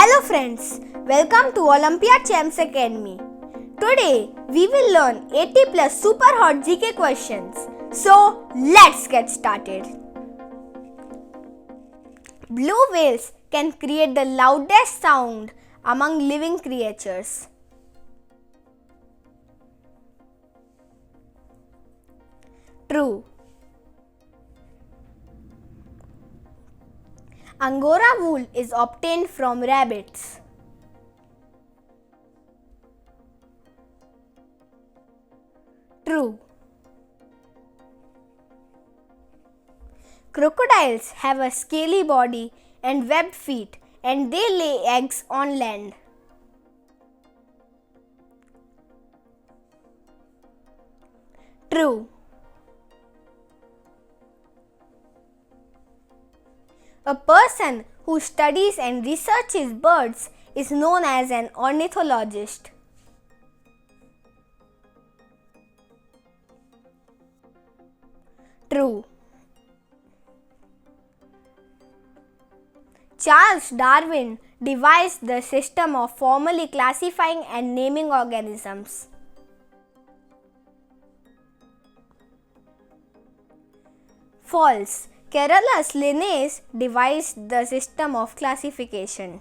Hello friends, welcome to Olympiad Champs Academy. Today we will learn 80 plus super hot GK questions. So let's get started. Blue whales can create the loudest sound among living creatures. True. Angora wool is obtained from rabbits. True. Crocodiles have a scaly body and webbed feet, and they lay eggs on land. True. A person who studies and researches birds is known as an ornithologist. True. Charles Darwin devised the system of formally classifying and naming organisms. False. Carolus Linnaeus devised the system of classification.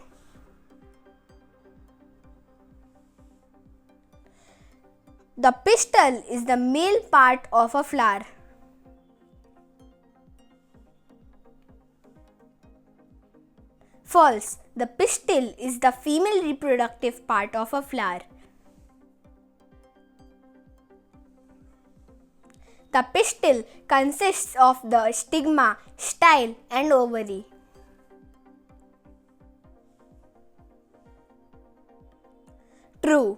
The pistil is the male part of a flower. False. The pistil is the female reproductive part of a flower. The pistil consists of the stigma, style, and ovary. True.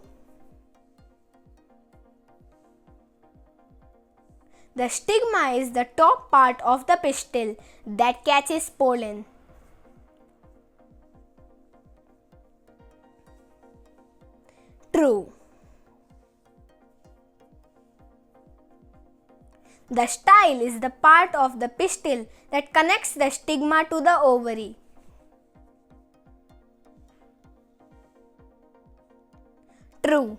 The stigma is the top part of the pistil that catches pollen. True. The style is the part of the pistil that connects the stigma to the ovary. True.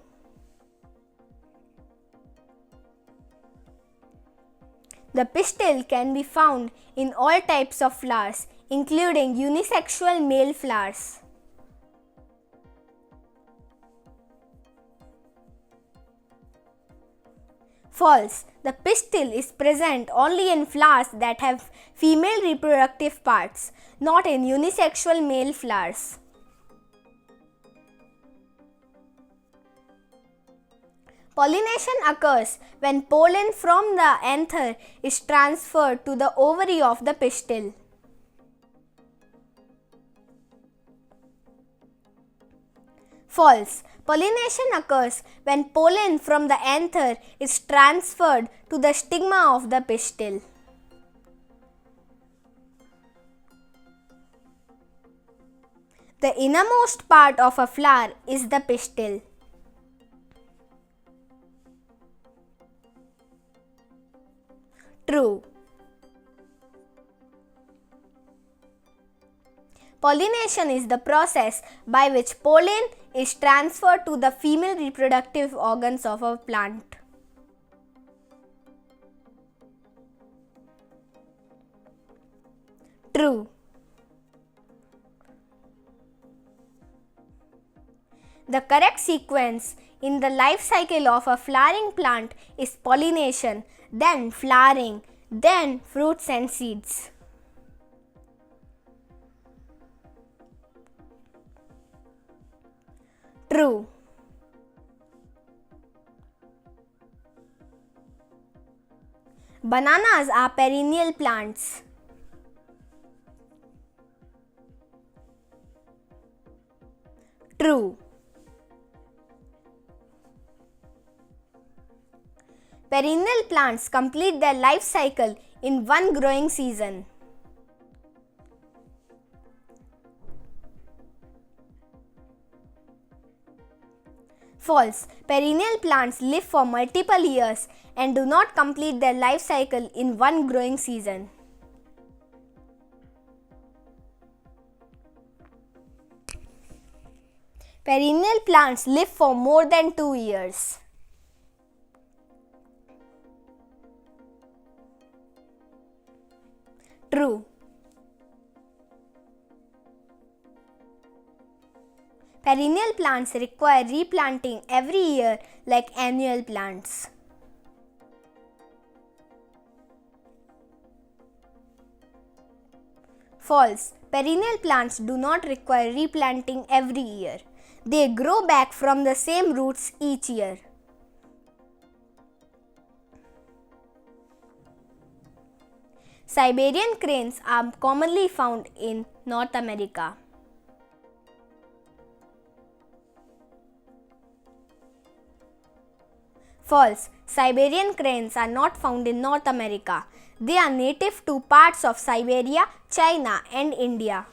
The pistil can be found in all types of flowers, including unisexual male flowers. False. The pistil is present only in flowers that have female reproductive parts, not in unisexual male flowers. Pollination occurs when pollen from the anther is transferred to the ovary of the pistil. False. Pollination occurs when pollen from the anther is transferred to the stigma of the pistil. The innermost part of a flower is the pistil. True. Pollination is the process by which pollen is transferred to the female reproductive organs of a plant. True. The correct sequence in the life cycle of a flowering plant is pollination, then flowering, then fruits and seeds. True. Bananas are perennial plants. True. Perennial plants complete their life cycle in one growing season. False. Perennial plants live for multiple years and do not complete their life cycle in one growing season. Perennial plants live for more than 2 years. True. Perennial plants require replanting every year like annual plants. False. Perennial plants do not require replanting every year. They grow back from the same roots each year. Siberian cranes are commonly found in North America. False. Siberian cranes are not found in North America. They are native to parts of Siberia, China, and India.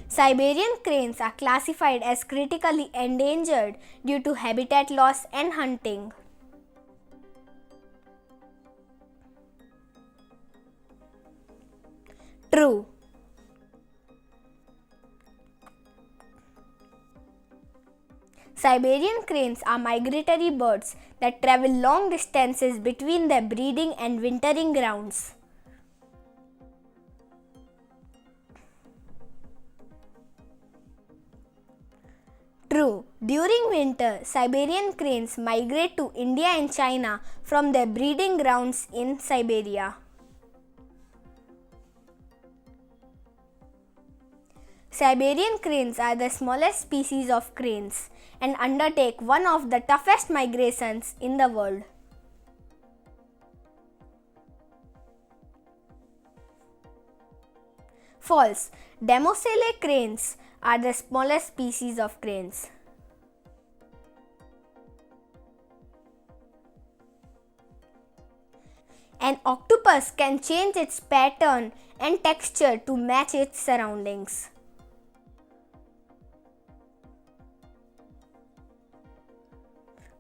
Siberian cranes are classified as critically endangered due to habitat loss and hunting. True. Siberian cranes are migratory birds that travel long distances between their breeding and wintering grounds. True. During winter, Siberian cranes migrate to India and China from their breeding grounds in Siberia. Siberian cranes are the smallest species of cranes and undertake one of the toughest migrations in the world. False. Demosele cranes are the smallest species of cranes. An octopus can change its pattern and texture to match its surroundings.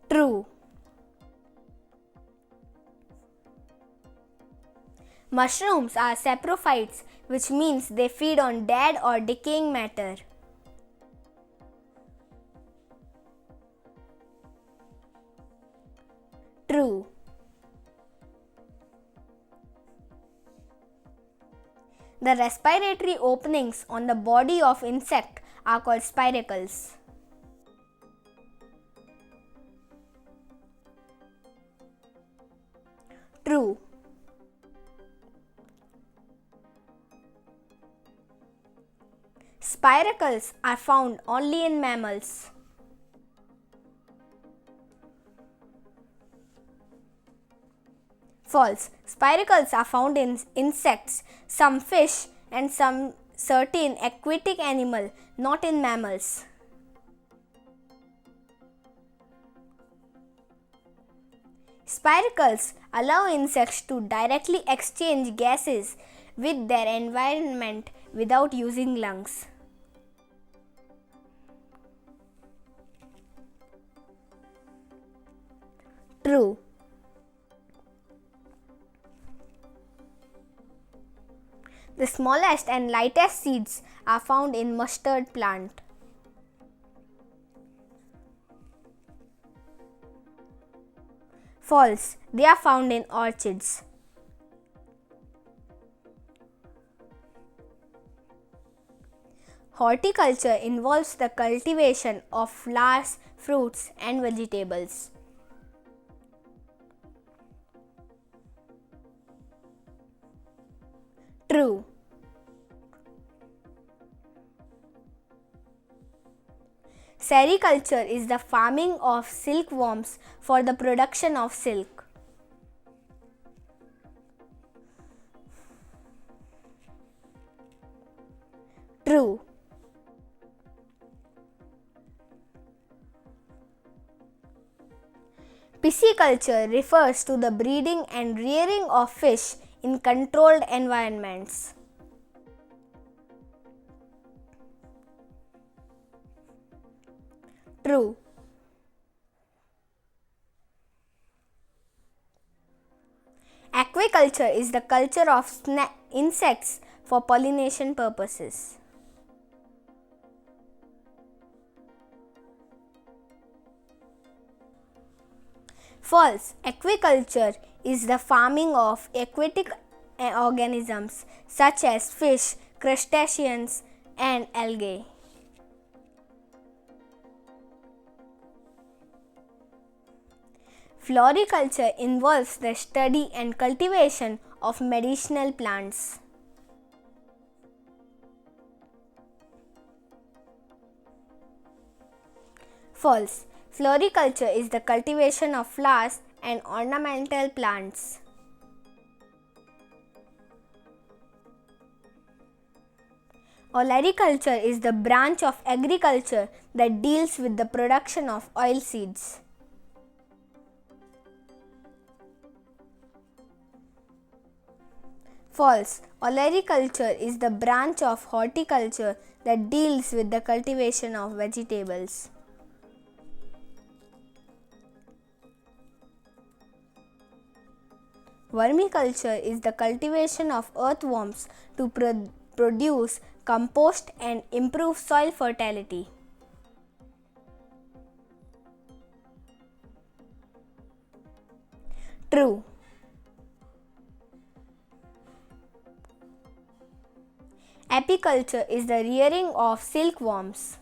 True. Mushrooms are saprophytes, which means they feed on dead or decaying matter. True. The respiratory openings on the body of insect are called spiracles. True. Spiracles are found only in mammals. False. Spiracles are found in insects, some fish, and some certain aquatic animal, not in mammals. Spiracles allow insects to directly exchange gases with their environment without using lungs. True. The smallest and lightest seeds are found in mustard plant. False. They are found in orchids. Horticulture involves the cultivation of flowers, fruits, and vegetables. True. Sericulture is the farming of silkworms for the production of silk. True. Pisciculture refers to the breeding and rearing of fish in controlled environments. True. Aquaculture is the culture of insects for pollination purposes. False. Aquaculture is the farming of aquatic organisms such as fish, crustaceans, and algae. Floriculture involves the study and cultivation of medicinal plants. False. Floriculture is the cultivation of flowers and ornamental plants. Olericulture is the branch of agriculture that deals with the production of oilseeds. False. Olericulture is the branch of horticulture that deals with the cultivation of vegetables. Vermiculture is the cultivation of earthworms to produce compost and improve soil fertility. True. Apiculture is the rearing of silkworms.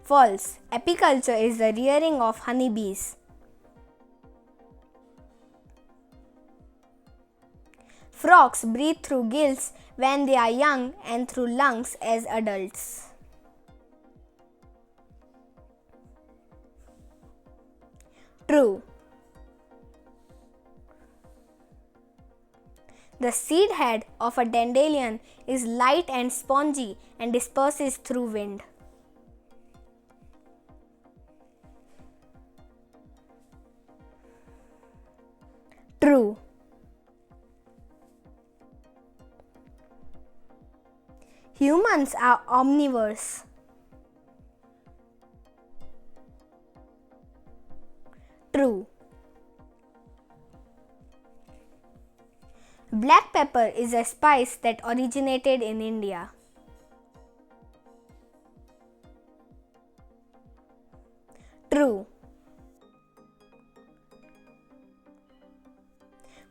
False. Apiculture is the rearing of honeybees. Frogs breathe through gills when they are young and through lungs as adults. True. The seed head of a dandelion is light and spongy and disperses through wind. True. Humans are omnivores. True. Black pepper is a spice that originated in India. True.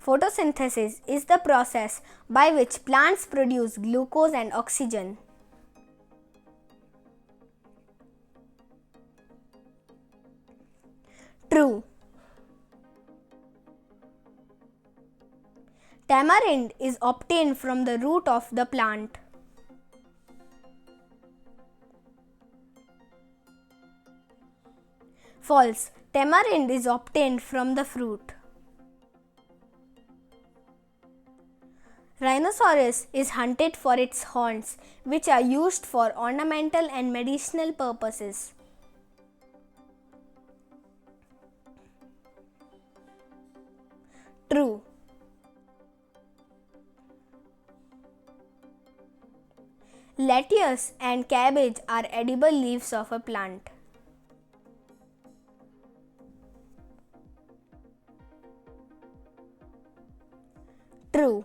Photosynthesis is the process by which plants produce glucose and oxygen. True. Tamarind is obtained from the root of the plant. False. Tamarind is obtained from the fruit. Rhinoceros is hunted for its horns, which are used for ornamental and medicinal purposes. True. Lettuce and cabbage are edible leaves of a plant. True.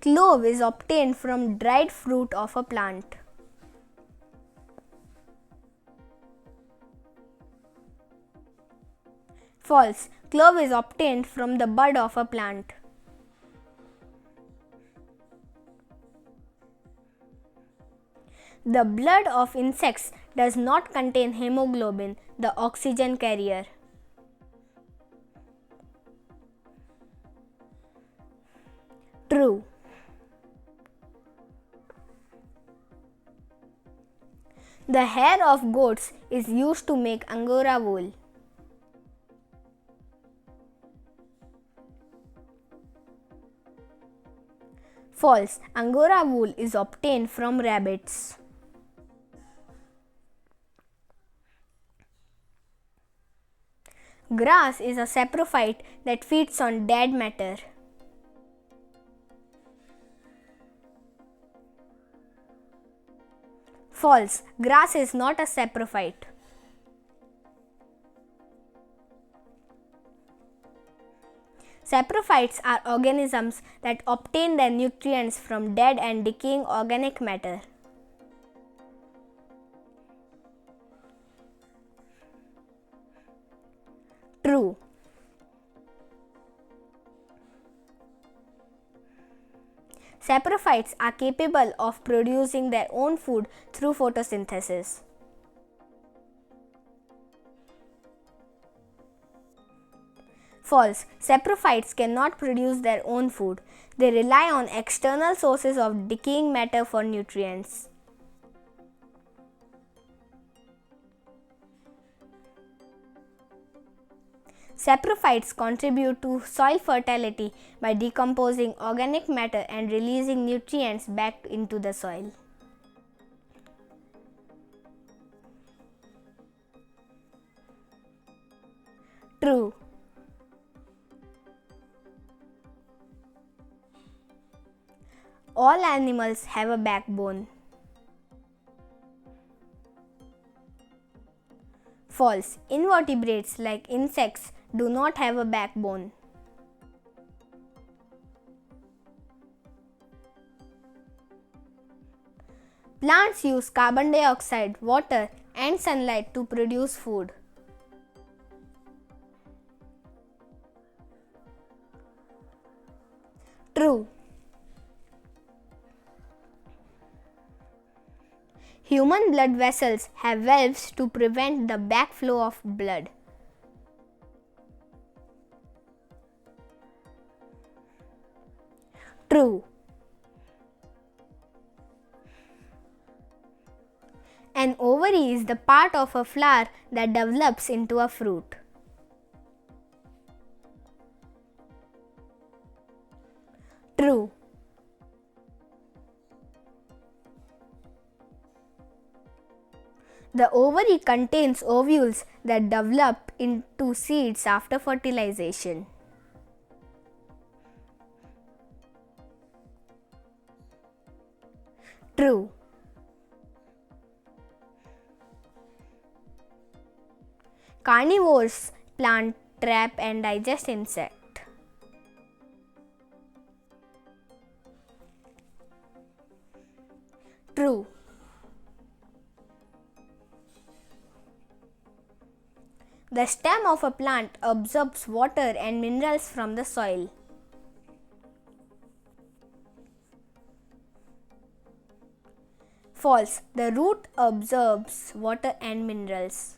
Clove is obtained from dried fruit of a plant. False. Clove is obtained from the bud of a plant. The blood of insects does not contain hemoglobin, the oxygen carrier. True. The hair of goats is used to make Angora wool. False. Angora wool is obtained from rabbits. Grass is a saprophyte that feeds on dead matter. False. Grass is not a saprophyte. Saprophytes are organisms that obtain their nutrients from dead and decaying organic matter. True. Saprophytes are capable of producing their own food through photosynthesis. False. Saprophytes cannot produce their own food. They rely on external sources of decaying matter for nutrients. Saprophytes contribute to soil fertility by decomposing organic matter and releasing nutrients back into the soil. True. All animals have a backbone. False. Invertebrates like insects do not have a backbone. Plants use carbon dioxide, water, and sunlight to produce food. True. Human blood vessels have valves to prevent the backflow of blood. True. An ovary is the part of a flower that develops into a fruit. True. The ovary contains ovules that develop into seeds after fertilization. True. Carnivores plant, trap, and digest insects. True. The stem of a plant absorbs water and minerals from the soil. False. The root absorbs water and minerals.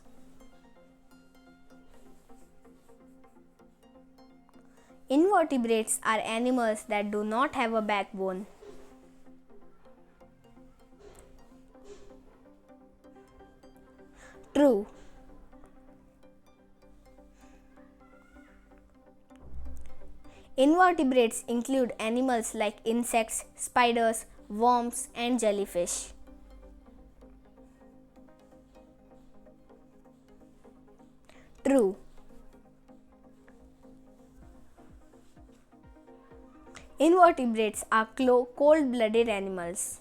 Invertebrates are animals that do not have a backbone. True. Invertebrates include animals like insects, spiders, worms, and jellyfish. True. Invertebrates are cold-blooded animals.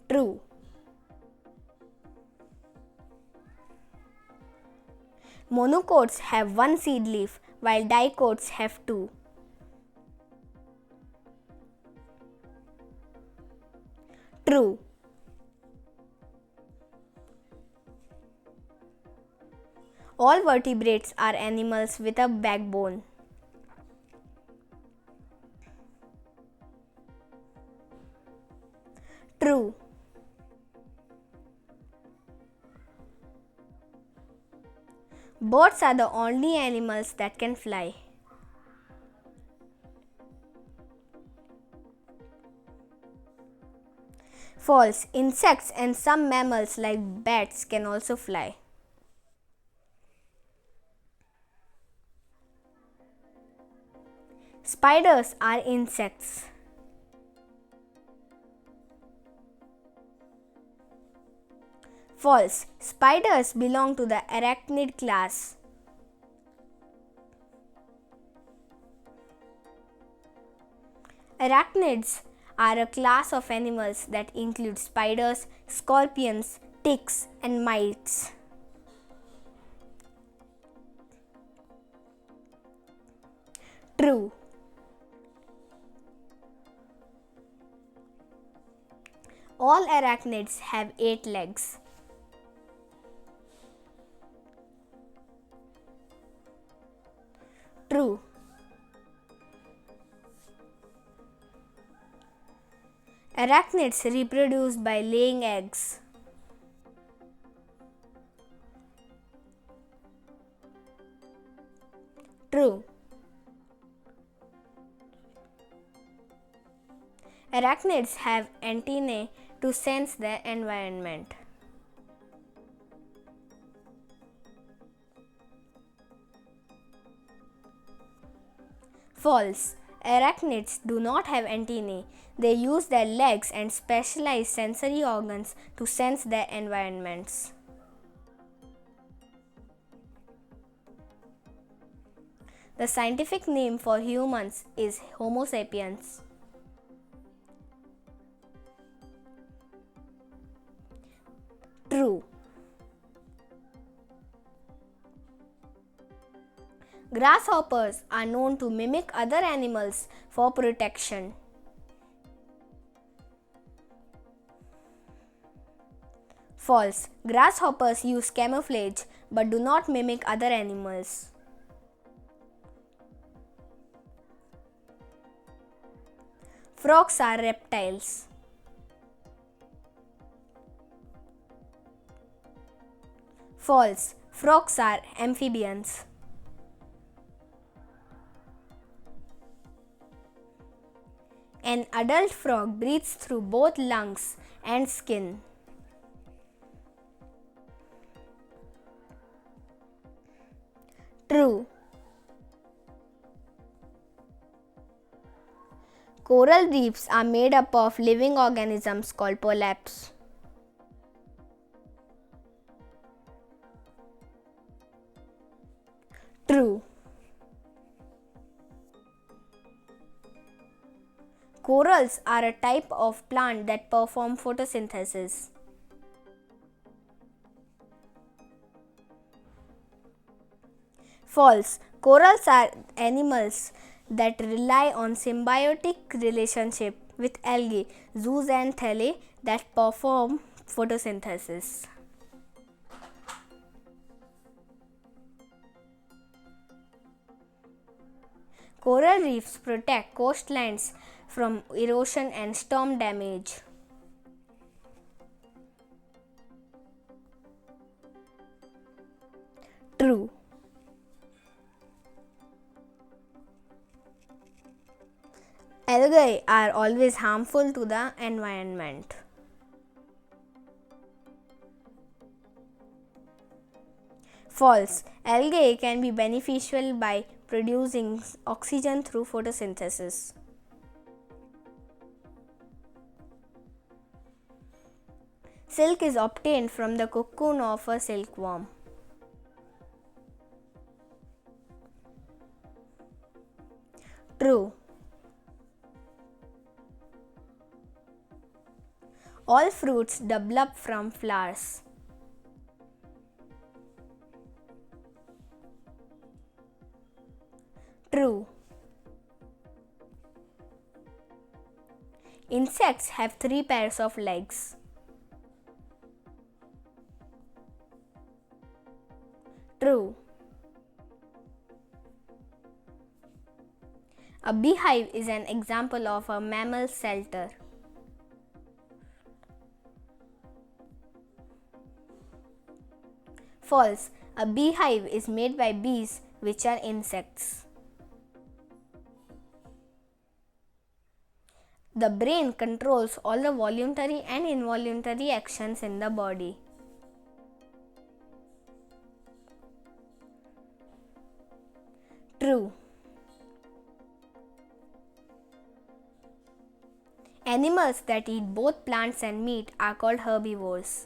True. Monocots have one seed leaf, while dicots have two. True. All vertebrates are animals with a backbone. True. Birds are the only animals that can fly. False. Insects and some mammals like bats can also fly. Spiders are insects. False. Spiders belong to the arachnid class. Arachnids are a class of animals that include spiders, scorpions, ticks, and mites. All arachnids have 8 legs. True. Arachnids reproduce by laying eggs. True. Arachnids have antennae to sense their environment. False. Arachnids do not have antennae. They use their legs and specialized sensory organs to sense their environments. The scientific name for humans is Homo sapiens. True. Grasshoppers are known to mimic other animals for protection. False. Grasshoppers use camouflage but do not mimic other animals. Frogs are reptiles. False. Frogs are amphibians. An adult frog breathes through both lungs and skin. True. Coral reefs are made up of living organisms called polyps. True. Corals are a type of plant that perform photosynthesis. False. Corals are animals that rely on symbiotic relationship with algae, zooxanthellae, that perform photosynthesis. Coral reefs protect coastlines from erosion and storm damage. True. Algae are always harmful to the environment. False. Algae can be beneficial by producing oxygen through photosynthesis. Silk is obtained from the cocoon of a silkworm. True. All fruits develop from flowers. True. Insects have 3 pairs of legs. True. A beehive is an example of a mammal shelter. False. A beehive is made by bees, which are insects. The brain controls all the voluntary and involuntary actions in the body. True. Animals that eat both plants and meat are called herbivores.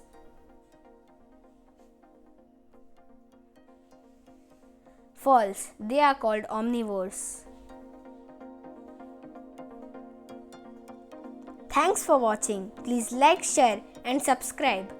False. They are called omnivores. Thanks for watching. Please like, share and subscribe.